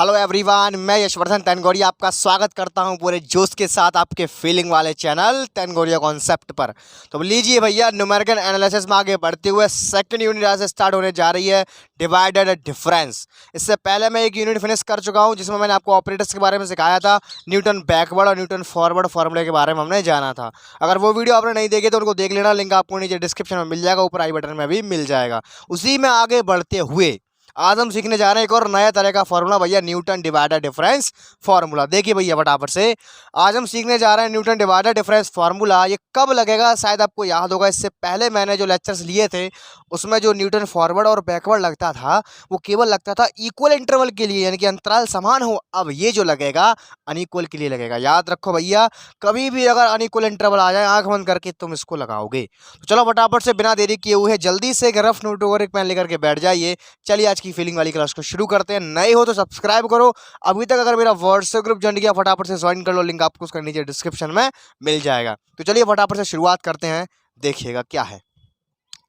Hello everyone, मैं यशवर्धन तनगोरिया आपका स्वागत करता हूं पूरे जोश के साथ आपके फीलिंग वाले चैनल तनगोरिया कॉन्सेप्ट पर। तो लीजिए भैया, न्यूमेरिकल एनालिसिस में आगे बढ़ते हुए सेकंड यूनिट आज से स्टार्ट होने जा रही है, डिवाइडेड डिफरेंस। इससे पहले मैं एक यूनिट फिनिश कर चुका हूं जिसमें मैंने आपको ऑपरेटर्स के बारे में सिखाया था, न्यूटन बैकवर्ड और न्यूटन फॉरवर्ड फार्मूले के बारे में हमने जाना था। अगर वो वीडियो आपने नहीं देखी तो उनको देख लेना, लिंक आपको नीचे डिस्क्रिप्शन में मिल जाएगा, ऊपर आई बटन में भी मिल जाएगा। उसी में आगे बढ़ते हुए आज हम सीखने जा रहे हैं एक और नया तरह का फॉर्मूला भैया, न्यूटन डिवाइडर डिफरेंस फॉर्मूला। देखिए भैया फटाफट से, आज हम सीखने जा रहे हैं न्यूटन डिवाइडर डिफरेंस फॉर्मूला। ये कब लगेगा शायद आपको याद होगा, इससे पहले मैंने जो लेक्चर्स लिए थे उसमें जो न्यूटन फॉरवर्ड और बैकवर्ड लगता था वो केवल लगता था इक्वल इंटरवल के लिए, यानी कि अंतराल समान हो। अब ये जो लगेगा अनइक्वल के लिए लगेगा। याद रखो भैया, कभी भी अगर अनइक्वल इंटरवल आ जाए आंख बंद करके तुम इसको लगाओगे। तो चलो फटाफट से बिना देरी किए हुए जल्दी से एक रफ नोट और एक पेन लेकर के बैठ जाइए। चलिए आज की फीलिंग वाली क्लास को शुरू करते हैं। नए हो तो सब्सक्राइब करो, अभी तक अगर मेरा व्हाट्सएप ग्रुप ज्वाइन किया फटाफट से ज्वाइन कर लो, लिंक आपको उसका नीचे डिस्क्रिप्शन में मिल जाएगा। तो चलिए फटाफट से शुरुआत करते हैं, देखिएगा क्या है।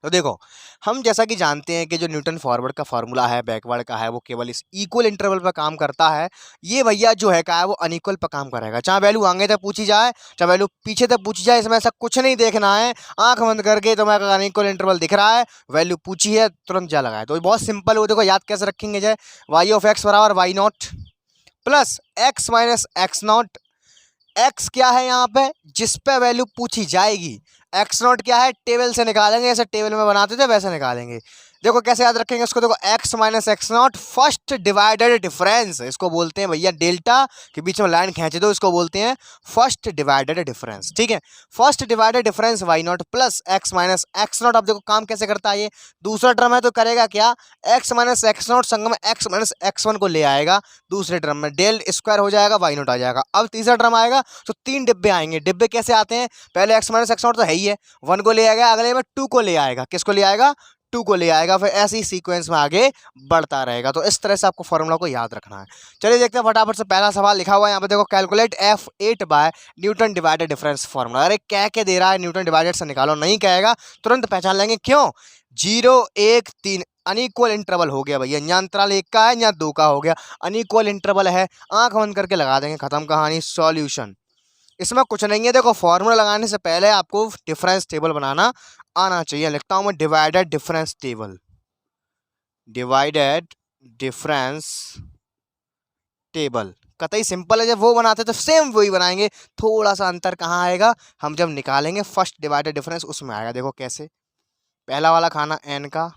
तो देखो, हम जैसा कि जानते हैं कि जो न्यूटन फॉरवर्ड का फार्मूला है, बैकवर्ड का है, वो केवल इस इक्वल इंटरवल पर काम करता है। ये भैया जो है का है वो अनइक्वल पर काम करेगा, चाहे वैल्यू आगे तक पूछी जाए चाहे वैल्यू पीछे तक पूछी जाए, इसमें ऐसा कुछ नहीं देखना है। आंख बंद करके तुम्हें अगर अनइक्वल इंटरवल दिख रहा है, वैल्यू पूछी है, तुरंत जा लगाए। तो बहुत सिंपल है वो। देखो याद कैसे रखेंगे, जाए वाई ऑफ एक्स बराबर y naught plus x minus x naught. X क्या है यहाँ पे, जिस पे वैल्यू पूछी जाएगी। एक्स नॉट क्या है, टेबल से निकालेंगे, जैसे टेबल में बनाते थे वैसे निकालेंगे। देखो कैसे याद रखेंगे इसको, देखो x minus x naught first divided difference, इसको बोलते हैं भैया डेल्टा के बीच में लाइन खींच दो, इसको बोलते हैं फर्स्ट डिवाइडेड डिफरेंस। ठीक है, first divided difference y naught plus x minus x naught. अब देखो काम कैसे करता है, ये दूसरा टर्म है तो करेगा क्या, एक्स माइनस एक्स नॉट संग में एक्स माइनस एक्स वन को ले आएगा दूसरे टर्म में, डेल स्क्वायर हो जाएगा, वाई नॉट आ जाएगा। अब तीसरा टर्म आएगा तो तीन डिब्बे आएंगे। डिब्बे कैसे आते हैं, पहले एक्स माइनस एक्स नॉट तो है ही है, वन को ले आएगा, अगले में टू को ले आएगा। किसको ले आएगा, टू को ले आएगा। फिर ऐसे ही सीक्वेंस में आगे बढ़ता रहेगा। तो इस तरह से आपको फॉर्मूला को याद रखना है। चलिए देखते हैं फटाफट से, पहला सवाल लिखा हुआ है यहाँ पे, देखो calculate F8 by Newton divided difference formula. अरे कह के दे रहा है न्यूटन डिवाइडेड से निकालो, नहीं कहेगा तुरंत पहचान लेंगे, क्यों, 0 1 3 अनइक्वल इंटरवल हो गया भैया, यहाँ अंतराल एक का है यहाँ दो का हो गया, अनइक्वल इंटरवल है, आंख बंद करके लगा देंगे, खत्म कहानी, सॉल्यूशन। इसमें कुछ नहीं है, देखो फॉर्मूला लगाने से पहले आपको डिफरेंस टेबल बनाना आना चाहिए। लिखता हूं मैं divided difference table, divided difference table. कतई सिंपल है, जब वो बनाते तो सेम वही बनाएंगे। थोड़ा सा अंतर कहाँ आएगा, हम जब निकालेंगे फर्स्ट डिवाइडेड डिफरेंस उसमें आएगा। देखो कैसे, पहला वाला खाना n का,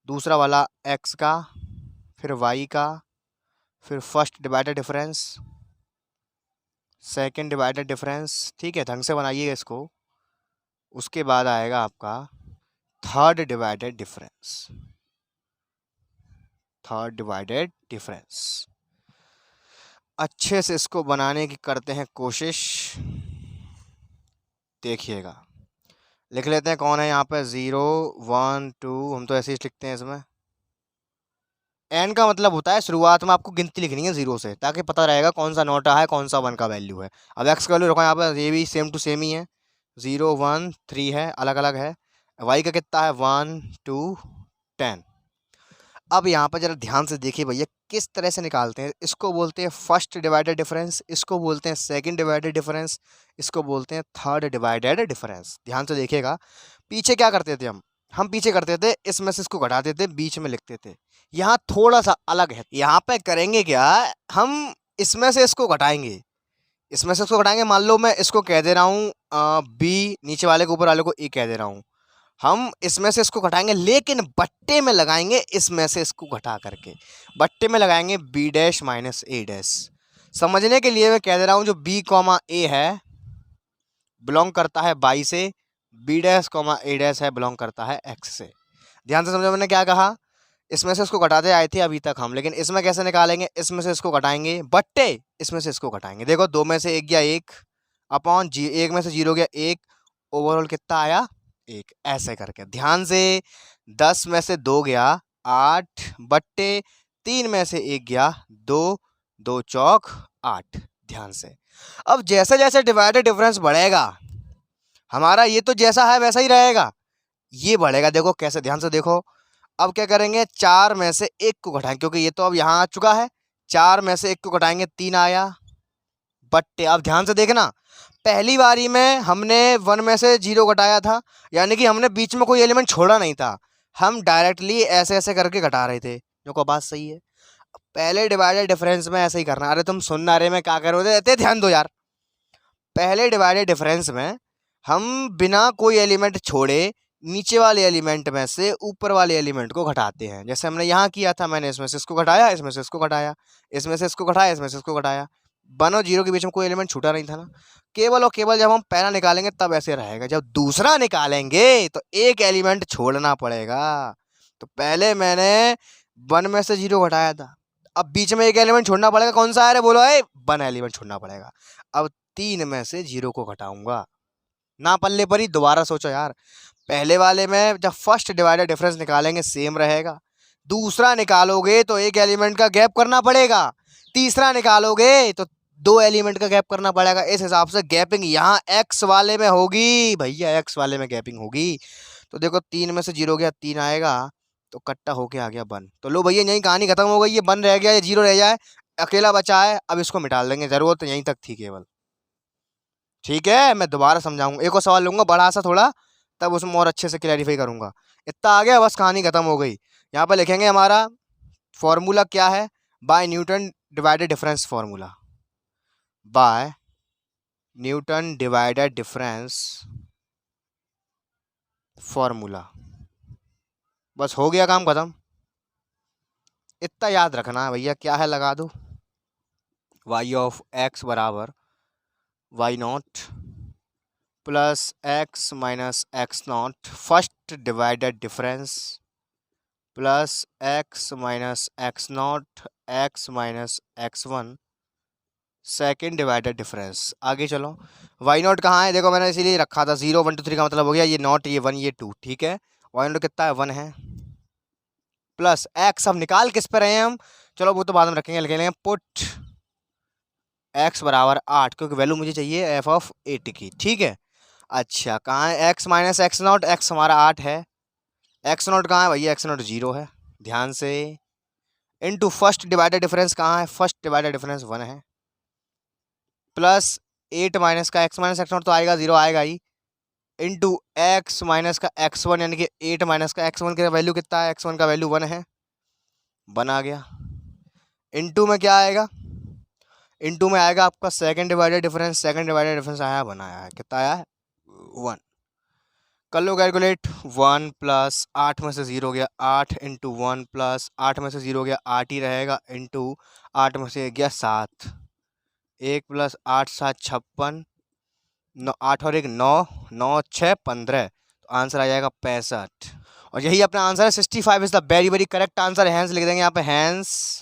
दूसरा वाला x का, फिर y का, फिर first divided difference, second divided difference. ठीक है, ढंग से बनाइएगा इसको। उसके बाद आएगा आपका third divided difference, third divided difference. अच्छे से इसको बनाने की करते हैं कोशिश, देखिएगा। लिख लेते हैं कौन है यहाँ पे, 0 1 2, हम तो ऐसे ही लिखते हैं इसमें। एन का मतलब होता है शुरुआत में आपको गिनती लिखनी है 0 से, ताकि पता रहेगा कौन सा नोटा है कौन सा 1 का वैल्यू है। अब एक्स का वैल्यू रखो यहाँ पर, ये भी सेम टू सेम ही है, 0 1 3 है, अलग अलग है। वाई का कितना है, 1 2 10। अब यहाँ पर जरा ध्यान से देखिए भैया किस तरह से निकालते हैं। इसको बोलते हैं फर्स्ट डिवाइडेड डिफरेंस, इसको बोलते हैं सेकंड डिवाइडेड डिफरेंस, इसको बोलते हैं थर्ड डिवाइडेड डिफरेंस। ध्यान से देखिएगा, पीछे क्या करते थे हम पीछे करते थे इसमें से इसको घटाते थे, बीच में लिखते थे। यहाँ थोड़ा सा अलग है, यहाँ पे करेंगे क्या, हम इसमें से इसको घटाएंगे, इसमें से इसको घटाएंगे। मान लो मैं इसको कह दे रहा हूँ बी, नीचे वाले को ऊपर वाले को ए कह दे रहा हूँ। हम इसमें से इसको घटाएंगे, लेकिन बट्टे में लगाएंगे, इसमें से इसको घटा करके बट्टे में लगाएंगे बी डैश माइनस ए डैश। समझने के लिए मैं कह दे रहा हूँ जो बी कॉमा ए है बिलोंग करता है बाई से, बी डैश कॉमा ए डैश है बिलोंग करता है एक्स से। ध्यान से समझो मैंने क्या कहा, इसमें से इसको घटाते आए थे अभी तक हम, लेकिन इसमें कैसे निकालेंगे, इसमें से इसको घटाएंगे बट्टे, इसमें से इसको घटाएंगे। देखो 2 में से 1 गया 1 अपॉन 1 में से 0 गया 1, ओवरऑल कितना आया 1, ऐसे करके। ध्यान से 10 में से 2 गया 8 बट्टे 3 में से 1 गया 2, 2 चौक 8। ध्यान से, अब जैसे जैसे डिवाइडेड डिफरेंस बढ़ेगा हमारा, ये तो जैसा है वैसा ही रहेगा, ये बढ़ेगा। देखो कैसे, ध्यान से देखो। अब क्या करेंगे, 4 में से 1 को घटाएं, क्योंकि ये तो अब यहाँ आ चुका है, 4 में से 1 को घटाएंगे 3 आया बट्टे। अब ध्यान से देखना, पहली बारी में हमने 1 में से 0 घटाया था, यानी कि हमने बीच में कोई एलिमेंट छोड़ा नहीं था, हम डायरेक्टली ऐसे ऐसे करके घटा रहे थे, जो को बात सही है। पहले डिवाइडेड डिफरेंस में ऐसे ही करना। अरे तुम सुन ना रहे, मैं क्या कर रहे थे, ध्यान दो यार। पहले डिवाइडेड डिफरेंस में हम बिना कोई एलिमेंट छोड़े नीचे वाले एलिमेंट में से ऊपर वाले एलिमेंट को घटाते हैं। जैसे हमने यहाँ किया था, मैंने इसमें से इसको घटाया, इसमें से इसको घटाया, इसमें से इसको घटाया, इसमें से इसको घटाया। 1 और 0 के बीच में कोई एलिमेंट छूटा नहीं था ना। केवल और केवल जब हम पहला निकालेंगे तब ऐसे रहेगा, जब दूसरा निकालेंगे तो एक एलिमेंट छोड़ना पड़ेगा। तो पहले मैंने 1 में से 0 घटाया था, अब बीच में एक एलिमेंट छोड़ना पड़ेगा। कौन सा है रे, बोलो। 1 एलिमेंट छोड़ना पड़ेगा। अब 3 में से 0 को घटाऊंगा, ना पल्ले पर ही। दोबारा सोचो यार, पहले वाले में जब फर्स्ट डिवाइडेड डिफरेंस निकालेंगे सेम रहेगा, दूसरा निकालोगे तो एक एलिमेंट का गैप करना पड़ेगा, तीसरा निकालोगे तो 2 एलिमेंट का गैप करना पड़ेगा। इस हिसाब से गैपिंग यहाँ एक्स वाले में होगी भैया, एक्स वाले में गैपिंग होगी। तो देखो 3 में से 0 गया, 3 आएगा तो कट्टा होके आ गया 1। तो लो भैया, यही कहानी खत्म हो गई। ये 1 रह गया, ये 0 रह जाए, अकेला बचा है। अब इसको मिटा देंगे, जरूरत तो यहीं तक थी केवल। ठीक है, मैं दोबारा समझाऊंगा, एक और सवाल लूंगा बड़ा सा थोड़ा, तब उसमें और अच्छे से क्लैरिफाई करूंगा। इतना आ गया, बस कहानी खत्म हो गई। यहाँ पर लिखेंगे हमारा फॉर्मूला क्या है, by Newton divided difference formula, by Newton divided difference formula. बस हो गया काम खत्म। इतना याद रखना भैया, क्या है लगा दो, वाई ऑफ एक्स बराबर y naught plus x minus x naught first divided difference plus x minus x naught x minus x one second divided difference. आगे चलो, वाई नॉट कहाँ है, देखो मैंने इसीलिए रखा था 0 1 2 3 का मतलब हो गया ये नॉट, ये 1, ये 2, ठीक है। वाई नॉट कितना है, 1 है, प्लस एक्स। अब निकाल किस पे रहे हैं हम, चलो वो तो बाद में रखेंगे, लिखेंगे पुट एक्स बराबर 8, क्योंकि वैल्यू मुझे चाहिए एफ ऑफ 8 की, ठीक है। अच्छा, कहाँ है x minus x naught, x हमारा 8 है, एक्स नॉट कहाँ है भैया, एक्स नॉट 0 है, ध्यान से। इनटू फर्स्ट डिवाइडेड डिफरेंस कहाँ है, फर्स्ट डिवाइडेड डिफरेंस 1 है, प्लस 8 माइनस का एक्स माइनस एक्स नॉट तो आएगा 0 आएगा ही, इंटू एक्स माइनस का एक्स वन, यानी कि 8 माइनस का एक्स वन का वैल्यू कितना है, एक्स वन का वैल्यू 1 है, 1 आ गया। इंटू में क्या आएगा, इंटू में आएगा आपका second divided difference, second divided difference आया 1 आया है, कितना आया है 1। कर लो कैलकुलेट, 1 प्लस 8 में से 0 गया 8 इंटू 1 प्लस 8 में से 0 गया 8 ही रहेगा, इंटू 8 में से गया 7, 1 प्लस 8 7 56, 8 और 1 9, 9 6 15, तो आंसर आ जाएगा 65। और यही अपना आंसर है, 65 is the very very correct answer. Hence लिख देंगे यहाँ पे, हैंस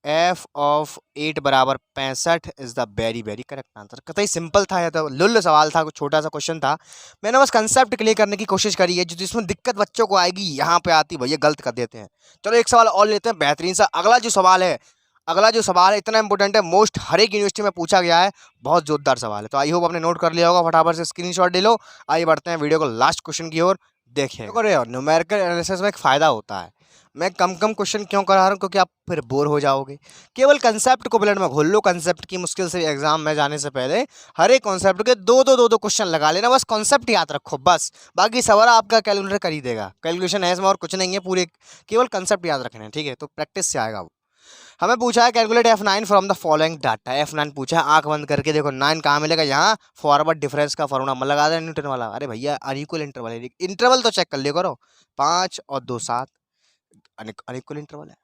एफ ऑफ 8 बराबर 65 is the very very correct answer. कतई सिंपल था, या तो लुल्ल सवाल था, कुछ छोटा सा क्वेश्चन था, मैंने बस कंसेप्ट क्लियर करने की कोशिश करी है। जो जिसमें दिक्कत बच्चों को आएगी यहाँ पे आती, भैया गलत कर देते हैं। चलो एक सवाल और लेते हैं बेहतरीन सा। अगला जो सवाल है इतना इंपॉर्टेंट है, मोस्ट हर एक यूनिवर्सिटी में पूछा गया है, बहुत जोरदार सवाल है। तो आई होप आपने नोट कर लिया होगा, फटाफट से स्क्रीनशॉट ले लो। आइए बढ़ते हैं वीडियो को लास्ट क्वेश्चन की ओर। देखिए न्यूमेरिकल एनालिसिस में एक फ़ायदा होता है, मैं कम क्वेश्चन क्यों करा रहा हूँ, क्योंकि आप फिर बोर हो जाओगे। केवल कंसेप्ट को ब्लड में घोल लो, कंसेप्ट की मुश्किल से एग्जाम में जाने से पहले हर एक कॉन्सेप्ट के दो क्वेश्चन लगा लेना, बस कॉन्सेप्ट याद रखो बस, बाकी सवाल आपका कैलकुलेटर कर ही देगा। कैलकुलेशन है इसमें और कुछ नहीं है, पूरे केवल कंसेप्ट याद रखने हैं, ठीक है। तो प्रैक्टिस से आएगा वो। हमें पूछा है calculate F9 from the following data. F9 पूछा है, आंख बंद करके देखो 9 कहाँ मिलेगा, यहाँ फॉरवर्ड डिफरेंस का फॉर्मूला मत लगा दे न्यूटन वाला। अरे भैया अनइक्वल इंटरवल है, इंटरवल तो चेक कर लिया करो, 5 और 2 7 अनइक्वल इंटरवल है।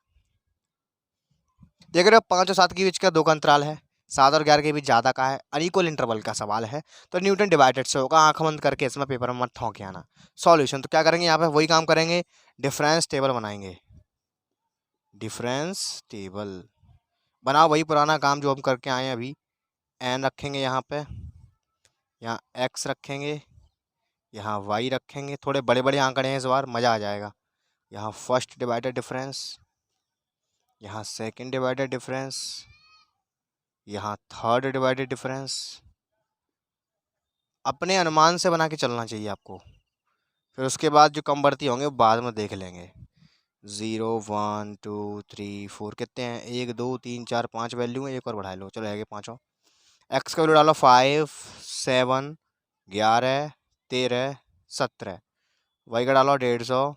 देख रहे हो 5 और 7 के बीच का 2 का अंतराल है, 7 और 11 के बीच ज़्यादा का है, अनइक्वल इंटरवल का सवाल है, तो न्यूटन डिवाइडेड से होगा। आंख बंद करके इसमें पेपर में मत ठोंके आना। सॉल्यूशन तो क्या करेंगे, यहाँ पे वही काम करेंगे, डिफरेंस टेबल बनाएंगे। डिफरेंस टेबल बनाओ, वही पुराना काम जो हम करके आए हैं अभी। एन रखेंगे यहाँ पे, यहाँ एक्स रखेंगे, यहाँ वाई रखेंगे, थोड़े बड़े बड़े आंकड़े हैं इस बार, मज़ा आ जाएगा। यहाँ फर्स्ट डिवाइडेड डिफरेंस, यहाँ सेकंड डिवाइडेड डिफरेंस, यहाँ थर्ड डिवाइडेड डिफरेंस। अपने अनुमान से बना के चलना चाहिए आपको, फिर उसके बाद जो कम बढ़ती होंगे वो बाद में देख लेंगे। 0 1 2 3 4 कितने हैं, 1 2 3 4 5 वैल्यू है, एक और बढ़ा लो, चलो है पाँचों। एक्स का वैल्यू डालो 5 7 11 13 17, वाई का डालो 150।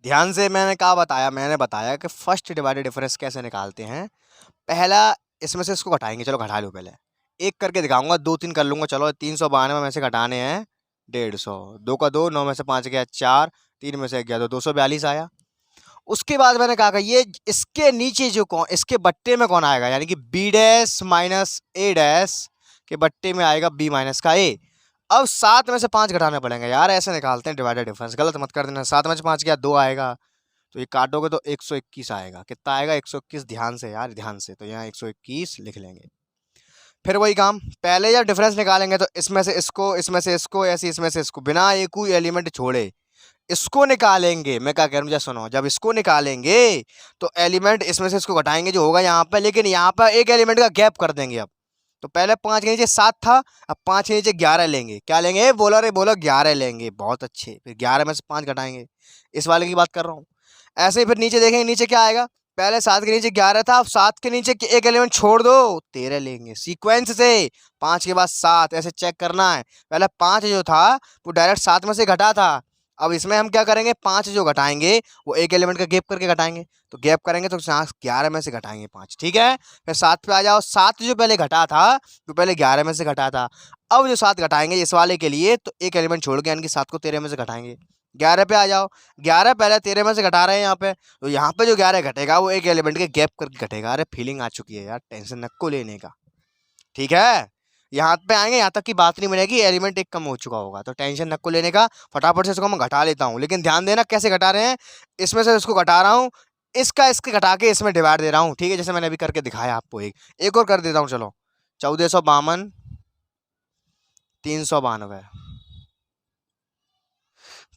ध्यान से मैंने बताया कि फर्स्ट डिवाइडेड डिफरेंस कैसे निकालते हैं। पहला इसमें से इसको घटाएंगे, चलो घटा लो पहले, एक करके दिखाऊंगा, 2 3 कर लूंगा। चलो 392 में से घटाने हैं 150, 2 का 2, 9 में से 5 गया 4, 3 में से गया तो 242 आया। उसके बाद मैंने कहा ये इसके नीचे जो कौन, इसके बट्टे में कौन आएगा, यानी कि बी डैश माइनस ए डैश के बट्टे में आएगा बी माइनस का ए। अब 7 में से 5 घटाने पड़ेंगे यार, ऐसे निकालते हैं डिवाइडेड डिफरेंस, गलत मत कर देना। 7 में से 5 गया 2 आएगा, तो ये काटोगे तो 121 आएगा। कितना आएगा 121, ध्यान से यार ध्यान से, तो यहाँ 121 लिख लेंगे। फिर वही काम, पहले जब डिफरेंस निकालेंगे तो इसमें से इसको, इसमें से इसको, ऐसे इसमें से इसको, बिना एक कोई एलिमेंट छोड़े इसको निकालेंगे। मैं क्या कह रहा हूँ, सुनो, जब इसको निकालेंगे तो एलिमेंट इसमें से इसको घटाएंगे जो होगा यहाँ पे, लेकिन यहाँ पर एक एलिमेंट का गैप कर देंगे। अब तो पहले 5 के नीचे 7 था, अब 5 के नीचे 11 लेंगे। क्या लेंगे, बोलो रे बोलो, 11 लेंगे, बहुत अच्छे। फिर 11 में से 5 घटाएंगे, इस वाले की बात कर रहा हूँ। ऐसे ही फिर नीचे देखेंगे, नीचे क्या आएगा, पहले 7 के नीचे 11 था, अब 7 के नीचे एक एलिमेंट छोड़ दो, 13 लेंगे सीक्वेंस से, 5 के बाद 7, ऐसे चेक करना है। पहले 5 जो था वो डायरेक्ट 7 में से घटा था, अब इसमें हम क्या करेंगे, 5 जो घटाएंगे वो एक एलिमेंट का गैप करके घटाएंगे, तो गैप करेंगे तो 11 में से घटाएंगे 5, ठीक है। फिर 7 पे आ जाओ, 7 जो पहले घटा था तो पहले 11 में से घटा था, अब जो 7 घटाएंगे इस वाले के लिए तो एक एलिमेंट छोड़ के, यानी कि 7 को 13 में से घटाएंगे। 11 पे आ जाओ, 11 पहले 13 में से घटा रहे हैं यहाँ पे, तो यहाँ पे जो 11 घटेगा वो एक एलिमेंट के गैप करके घटेगा। अरे फीलिंग आ चुकी है यार, टेंशन नको लेने का, ठीक है। यहाँ पे आएंगे, यहाँ तक की बात नहीं बनेगी, एलिमेंट एक कम हो चुका होगा, तो टेंशन नको लेने का, फटाफट से इसको मैं घटा लेता हूँ। लेकिन ध्यान देना कैसे घटा रहे हैं, इसमें से इसको घटा रहा हूँ, इसका इसके घटा के इसमें डिवाइड दे रहा हूँ, ठीक है, जैसे मैंने अभी करके दिखाया आपको। एक और कर देता हूँ, चलो 1452 392,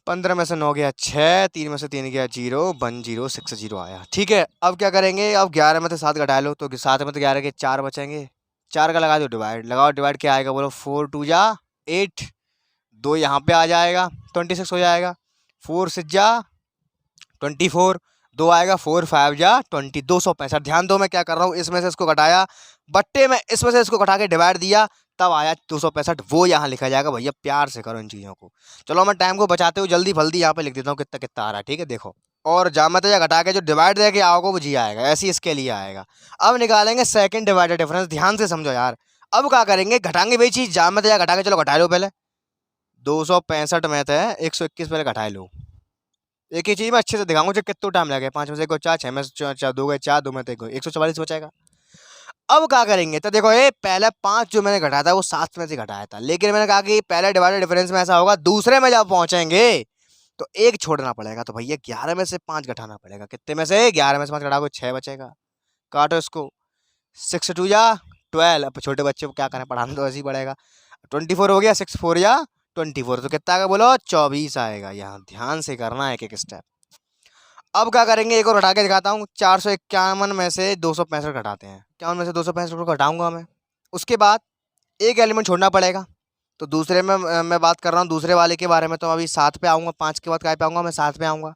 15 में से 9 गया 6, 3 में से 3 गया 0, 1060 आया, ठीक है। अब क्या करेंगे, अब 11 में से 7 घटा लो, तो 7 में तो 11 के 4 बचेंगे, 4 का लगा दो डिवाइड, लगाओ डिवाइड, क्या आएगा बोलो, 4 2 जा 8, 2 यहाँ पे आ जाएगा 26 हो जाएगा, 4 6 जा 24, 2 आएगा, 4 5 जा 20, 265। ध्यान दो मैं क्या कर रहा हूँ, इसमें से इसको घटाया बट्टे में, इसमें से इसको घटा के डिवाइड दिया, तब आया 265, वो यहाँ लिखा जाएगा। भैया प्यार से करो इन चीज़ों को। चलो मैं टाइम को बचाते हुए जल्दी फल्दी यहाँ पे लिख देता हूँ कितना कितना आ रहा है, ठीक है, देखो। और जामते या घटा के जो डिवाइड दे के आओगे वो जी आएगा, ऐसे ही इसके लिए आएगा। अब निकालेंगे सेकंड डिवाइडेड डिफरेंस, ध्यान से समझो यार। अब क्या करेंगे, घटाएंगे वही चीज़, जामते या घटा के, चलो घटा लो पहले, 265 में थे 121 पहले घटाए लो। एक ही चीज़ मैं अच्छे से दिखाऊंगा, जो कितना टाइम लगे, 5 में से 1 4, 6 में से 4 2 गए 4, 2 में 1 144 बचेगा। अब क्या करेंगे, तो देखो ये पहले 5 जो मैंने घटाया था वो 7 में से घटाया था, लेकिन मैंने कहा कि पहले डिवाइडेड डिफरेंस में ऐसा होगा, दूसरे में जब पहुंचेंगे तो एक छोड़ना पड़ेगा, तो भैया 11 में से 5 घटाना पड़ेगा। कितने में से, 11 में से 5 घटाओगे 6 बचेगा, काटो इसको, 6 2 जा 12, अब छोटे बच्चे को क्या करना, पढ़ाना तो ऐसे ही पड़ेगा। 24 हो गया, 6 4 या 24, तो कितना आएगा बोलो, 24 आएगा। यहाँ ध्यान से करना है एक एक स्टेप। अब क्या करेंगे, एक और हटा के दिखाता हूँ, 451 में से 265 घटाते हैं, 51 में से 265 को घटाऊंगा मैं। उसके बाद एक एलिमेंट छोड़ना पड़ेगा, तो दूसरे में मैं बात कर रहा हूँ दूसरे वाले के बारे में, तो अभी 7 पे आऊँगा, 5 के बाद क्या पे आऊँगा, मैं 7 पे आऊँगा।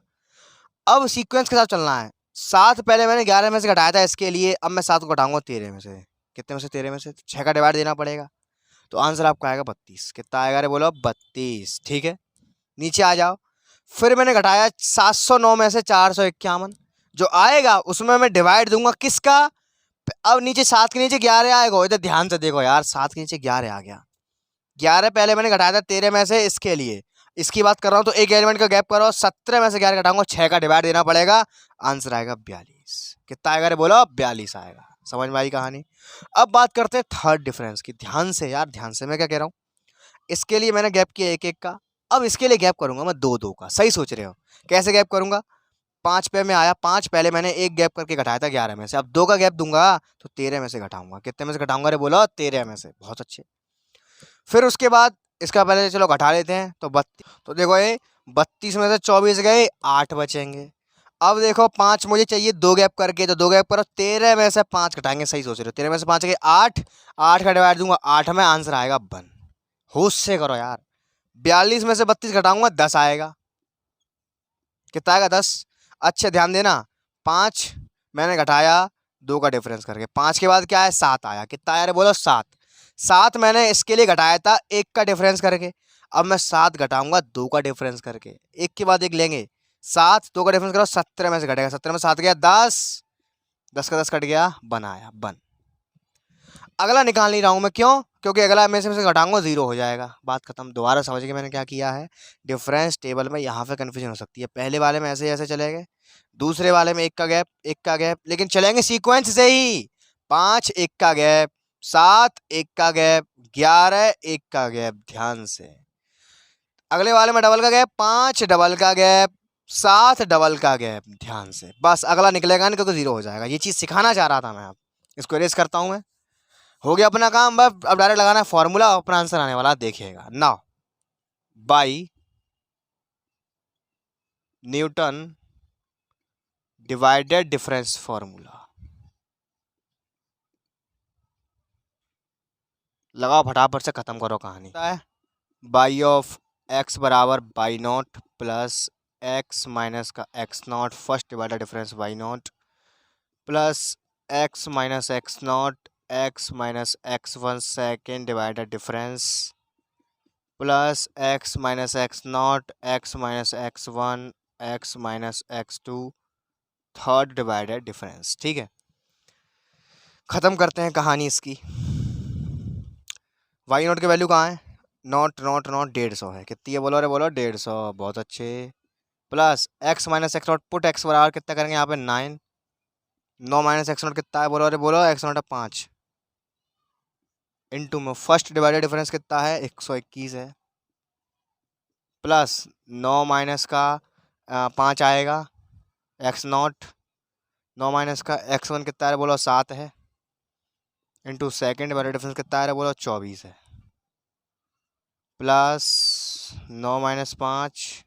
अब सीक्वेंस के साथ चलना है, 7 पहले मैंने 11 में से घटाया था इसके लिए, अब मैं 7 को घटाऊंगा 13 में से। कितने में से, 13 में से 6 का डिवाइड देना पड़ेगा, तो आंसर आपका आएगा 32। कितना आएगा, अरे बोलो 32, ठीक है। नीचे आ जाओ, फिर मैंने घटाया 709 में से 451, जो आएगा उसमें मैं डिवाइड दूंगा किसका, अब नीचे 7 के नीचे 11 आएगा, इधर ध्यान से देखो यार, 7 के नीचे 11 आ गया, 11 पहले मैंने घटाया था 13 में से इसके लिए, इसकी बात कर रहा हूँ, तो एक एलिमेंट का गैप करो, 17 में से 11 घटाऊंगा, 6 का डिवाइड देना पड़ेगा, आंसर आएगा 42। कितना आएगा, अरे बोलो 42 आएगा। समझ में आई कहानी। अब बात करते हैं थर्ड डिफरेंस की, ध्यान से यार ध्यान से, मैं क्या कह रहा हूँ, इसके लिए मैंने गैप किया एक एक का, अब इसके लिए गैप करूंगा मैं 2 2 का। सही सोच रहे हो, कैसे गैप करूंगा, 5 पे में आया, 5 पहले मैंने एक गैप करके घटाया था 11 में से, अब 2 का गैप दूंगा तो 13 में से घटाऊंगा। कितने में से घटाऊंगा, अरे बोलो 13 में से, बहुत अच्छे। फिर उसके बाद इसका पहले चलो घटा लेते हैं, तो 32, तो देखो ये 32 में से 24 गए, 8 बचेंगे। अब देखो 5 मुझे चाहिए 2 गैप करके, तो 2 गैप करो, 13 में से 5 घटाएंगे, सही सोच रहे हो, 13 में से 5 गए 8, 8 का डिवाइड दूंगा 8 में, आंसर आएगा 1। होश से करो यार, 42 में से 32 घटाऊंगा 10 आएगा, कितना आएगा 10। अच्छे ध्यान देना, 5 मैंने घटाया 2 का डिफरेंस करके, 5 के बाद क्या है 7 आया। कितना आया रे बोलो 7। 7 मैंने इसके लिए घटाया था 1 का डिफरेंस करके, अब मैं 7 घटाऊंगा 2 का डिफरेंस करके, एक के बाद एक लेंगे। 7 2 का डिफरेंस करो 17 में से घटेगा, 17 में 7 गया 10, 10 का 10 कट गया, बन आया बन। अगला निकाल नहीं रहा हूं मैं, क्यों? क्योंकि अगला में से घटाऊंगा 0 हो जाएगा, बात खत्म। दोबारा समझ गए मैंने क्या किया है। डिफरेंस टेबल में यहाँ पे कन्फ्यूजन हो सकती है, पहले वाले में ऐसे ऐसे चलेंगे, दूसरे वाले में 1 का गैप 1 का गैप, लेकिन चलेंगे सीक्वेंस से ही। 5 1 का गैप, 7 1 का गैप, 11 1 का गैप, ध्यान से। अगले वाले में डबल का गैप, 5 डबल का गैप, 7 डबल का गैप, ध्यान से। बस अगला निकलेगा नहीं क्योंकि 0 हो जाएगा। ये चीज़ सिखाना चाह रहा था मैं, आप इसको इरेज करता हूं मैं। हो गया अपना काम, बस अब डायरेक्ट लगाना है फॉर्मूला, अपना आंसर आने वाला देखिएगा। Now by Newton divided difference formula, लगाओ फटाफट से, खत्म करो कहानी। बाई ऑफ एक्स बराबर y naught plus x minus का x naught first divided difference y naught, plus x minus x naught x minus x one second divided difference, plus x minus x naught x minus x one x minus x two third divided difference. ठीक है, ख़त्म करते हैं कहानी इसकी। Why not की value कहाँ है? नॉट नॉट नॉट 150 है। कितनी है बोलो? अरे बोलो 150, बहुत अच्छे। Plus x minus x not, put x बराबर कितना करेंगे यहाँ पे 9, 9 माइनस एक्स नॉट कितना है बोलो? अरे बोलो एक्स नॉट है 5, इंटू में फर्स्ट डिवाइडेड डिफरेंस कितना है 121 है, प्लस 9 माइनस का 5 आएगा एक्स नॉट, 9 माइनस का एक्स वन कितना है बोलो 7 है, इंटू सेकेंड डिवाइडेड डिफरेंस कितना है बोलो 24 है, प्लस 9 माइनस 5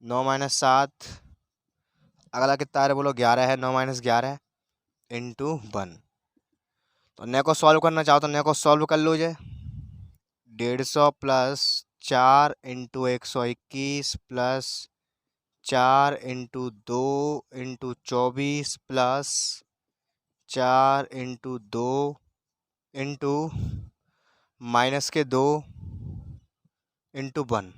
9 माइनस 7, अगला कितना है बोलो 11 है, 9 माइनस 11 इंटू 1। तो नए को सॉल्व करना चाहो तो नए को सॉल्व कर लो। 150 plus 4 into 121 plus 4 into 2 into 24 plus 4 into 2 into minus के 2 इंटू 1।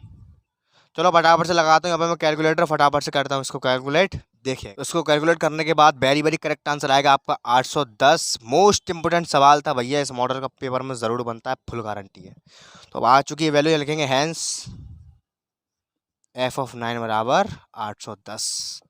चलो फटाफट से लगाता हूँ यहाँ पे मैं कैलकुलेटर, फटाफट से करता हूँ इसको कैलकुलेट। देखिए उसको कैलकुलेट करने के बाद वेरी वेरी करेक्ट आंसर आएगा आपका 810। मोस्ट इंपोर्टेंट सवाल था भैया, इस मॉडल का पेपर में ज़रूर बनता है, फुल गारंटी है। तो अब आ चुकी है वैल्यू, लिखेंगे हैंस एफ ऑफ 9 बराबर 810।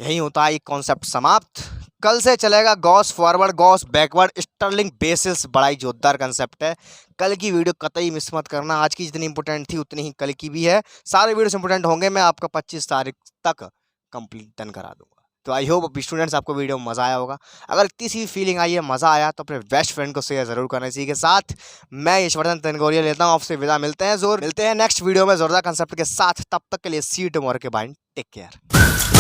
यही होता है कॉन्सेप्ट समाप्त। कल से चलेगा Gauss forward Gauss backward Stirling basis, बड़ा ही जोरदार कंसेप्ट है। कल की वीडियो कतई मिस मत करना, आज की जितनी इंपॉर्टेंट थी उतनी ही कल की भी है। सारे वीडियोस इंपॉर्टेंट होंगे, मैं आपका 25 तारीख तक कंप्लीट डन करा दूंगा। तो आई होप स्टूडेंट्स आपको वीडियो में मज़ा आया होगा। अगर इतनी सी फीलिंग आई है, मज़ा आया, तो अपने बेस्ट फ्रेंड को शेयर जरूर करना। इसी के साथ मैं यशवर्धन तनगोरिया लेता हूँ आपसे विदा, मिलते हैं नेक्स्ट वीडियो में जोरदार कंसेप्ट के साथ। तब तक के लिए सी यू टुमारो के बाय, टेक केयर।